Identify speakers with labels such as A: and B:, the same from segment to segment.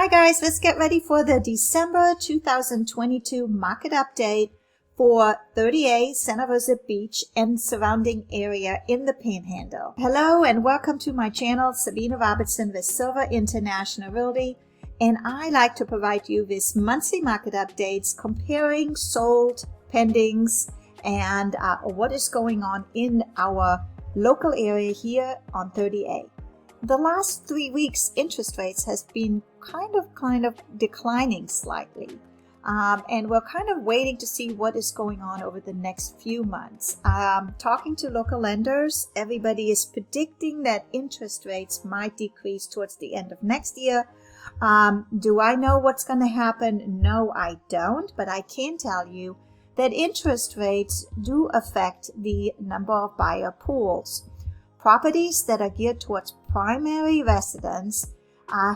A: Hi guys, let's get ready for the December 2022 market update for 30A Santa Rosa Beach and surrounding area in the Panhandle. Hello and welcome to my channel, Sabina Robertson with Silver International Realty, and I like to provide you with monthly market updates comparing sold, pendings, and what is going on in our local area here on 30A. The last 3 weeks, interest rates has been kind of declining slightly. And we're kind of waiting to see what is going on over the next few months. Talking to local lenders, everybody is predicting that interest rates might decrease towards the end of next year. Do I know what's going to happen? No, I don't. But I can tell you that interest rates do affect the number of buyer pools. Properties that are geared towards primary residence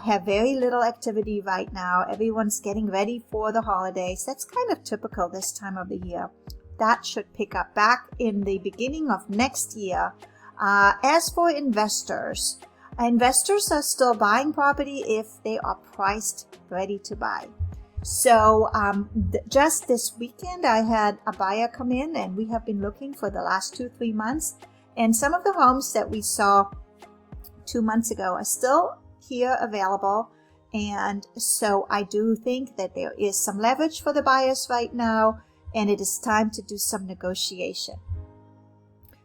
A: have very little activity right now. Everyone's getting ready for the holidays. That's kind of typical this time of the year. That should pick up back in the beginning of next year. As for investors, investors are still buying property if they are priced ready to buy. So just this weekend, I had a buyer come in, and we have been looking for the last 2-3 months. And some of the homes that we saw 2 months ago are still here available. And so I do think that there is some leverage for the buyers right now, and it is time to do some negotiation.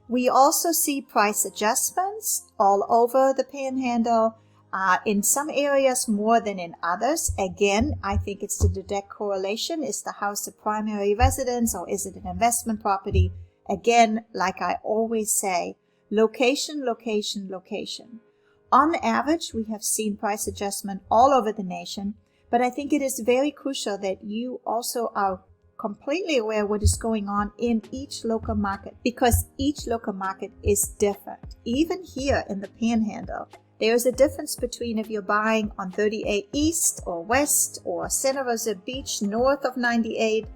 A: We also see price adjustments all over the Panhandle, in some areas more than in others. Again, I think it's the direct correlation. Is the house a primary residence or is it an investment property? Again, like I always say, location, location, location. On average, we have seen price adjustment all over the nation, but I think it is very crucial that you also are completely aware what is going on in each local market, because each local market is different. Even here in the Panhandle, there is a difference between if you're buying on 30A East or West or Santa Rosa Beach north of 98,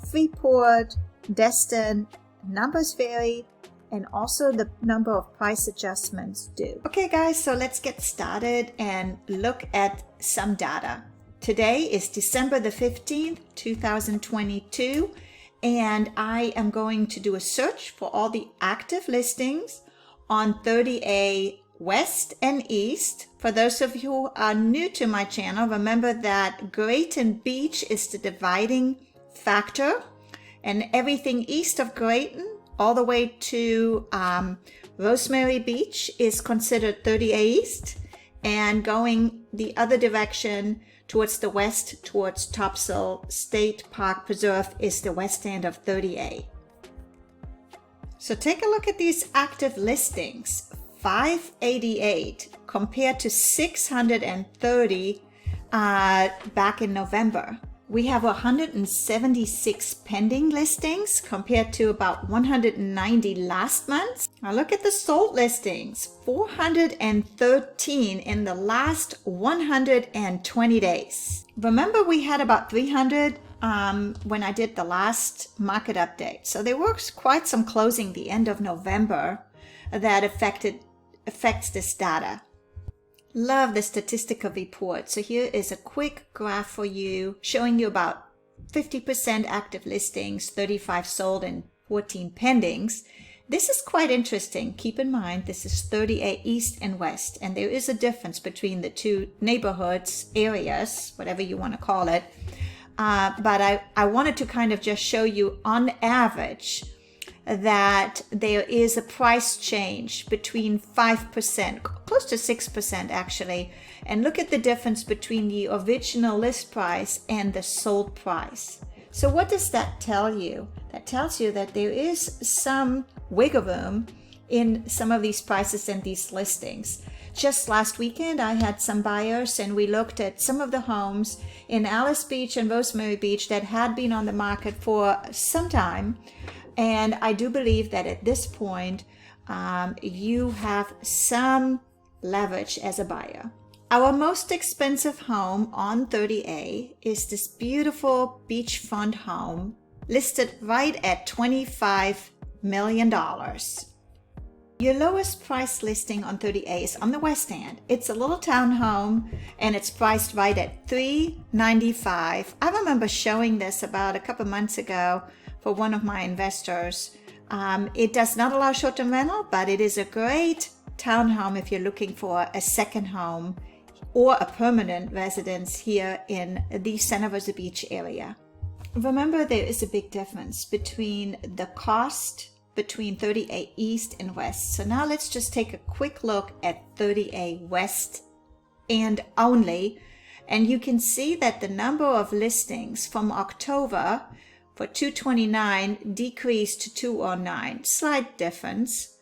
A: Freeport, Destin. Numbers vary, and also the number of price adjustments do. Okay guys, so let's get started and look at some data. Today is December the 15th, 2022, and I am going to do a search for all the active listings on 30A West and East. For those of you who are new to my channel, remember that Grayton Beach is the dividing factor, and everything east of Grayton all the way to Rosemary Beach is considered 30A East, and going the other direction towards the west, towards Topsail State Park Preserve, is the west end of 30A. So take a look at these active listings. 588 compared to 630 back in November. We have 176 pending listings compared to about 190 last month. Now look at the sold listings, 413 in the last 120 days. Remember, we had about 300 when I did the last market update. So there was quite some closing the end of November that affects this data. Love the statistical report. So here is a quick graph for you showing you about 50% active listings, 35 sold, and 14 pendings. This is quite interesting. Keep in mind, this is 30A East and West, and there is a difference between the two neighborhoods, areas, whatever you want to call it. But I wanted to kind of just show you on average that there is a price change between 5%, close to 6% actually. And look at the difference between the original list price and the sold price. So what does that tell you? That tells you that there is some wiggle room in some of these prices and these listings. Just last weekend, I had some buyers, and we looked at some of the homes in Alice Beach and Rosemary Beach that had been on the market for some time. And I do believe that at this point, you have some leverage as a buyer. Our most expensive home on 30A is this beautiful beachfront home listed right at $25 million. Your lowest price listing on 30A is on the West End. It's a little townhome and it's priced right at $395. I remember showing this about a couple months ago for one of my investors. It does not allow short-term rental, but it is a great townhome if you're looking for a second home or a permanent residence here in the Santa Rosa Beach area. Remember, there is a big difference between the cost between 30A East and West. So now let's just take a quick look at 30A West and only. And you can see that the number of listings from October for 229 decreased to 209. Slight difference.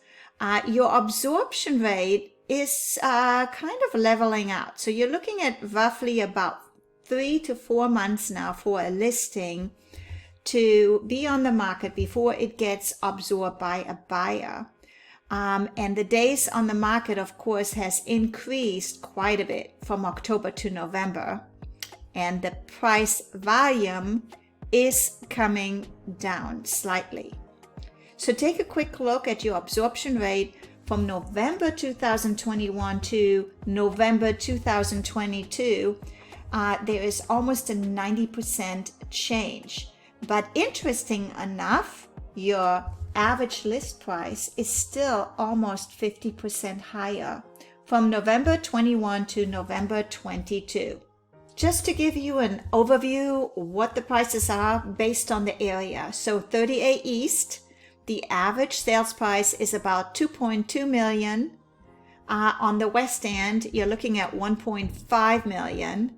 A: Your absorption rate is kind of leveling out. So you're looking at roughly about 3 to 4 months now for a listing to be on the market before it gets absorbed by a buyer. And the days on the market, of course, has increased quite a bit from October to November. And the price volume is coming down slightly. So take a quick look at your absorption rate from November 2021 to November 2022. There is almost a 90% change. But interesting enough, your average list price is still almost 50% higher from November 21 to November 22. Just to give you an overview what the prices are based on the area. So 30A East, the average sales price is about $2.2 million. On the West End, you're looking at $1.5 million.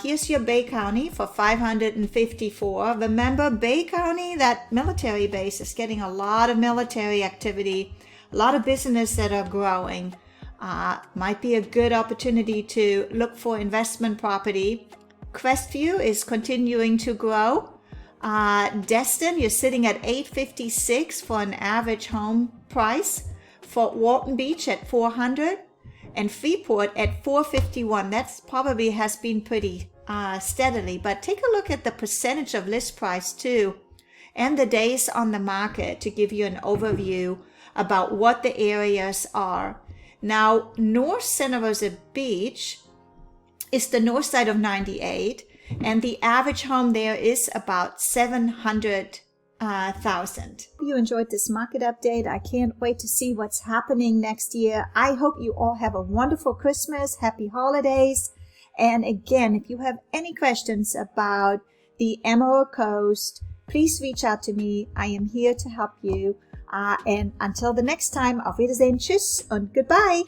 A: Here's your Bay County for $554. Remember, Bay County, that military base, is getting a lot of military activity, a lot of business that are growing. Might be a good opportunity to look for investment property. Crestview is continuing to grow. Destin, you're sitting at $856 for an average home price. Fort Walton Beach at $400. And Freeport at $451. That's probably has been pretty steadily, but take a look at the percentage of list price too, and the days on the market to give you an overview about what the areas are. Now, North Santa Rosa Beach is the north side of 98, and the average home there is about 700,000. You enjoyed this market update. I can't wait to see what's happening next year. I hope you all have a wonderful Christmas, happy holidays. And again, if you have any questions about the Emerald Coast, please reach out to me. I am here to help you. And until the next time, auf Wiedersehen, tschüss und goodbye.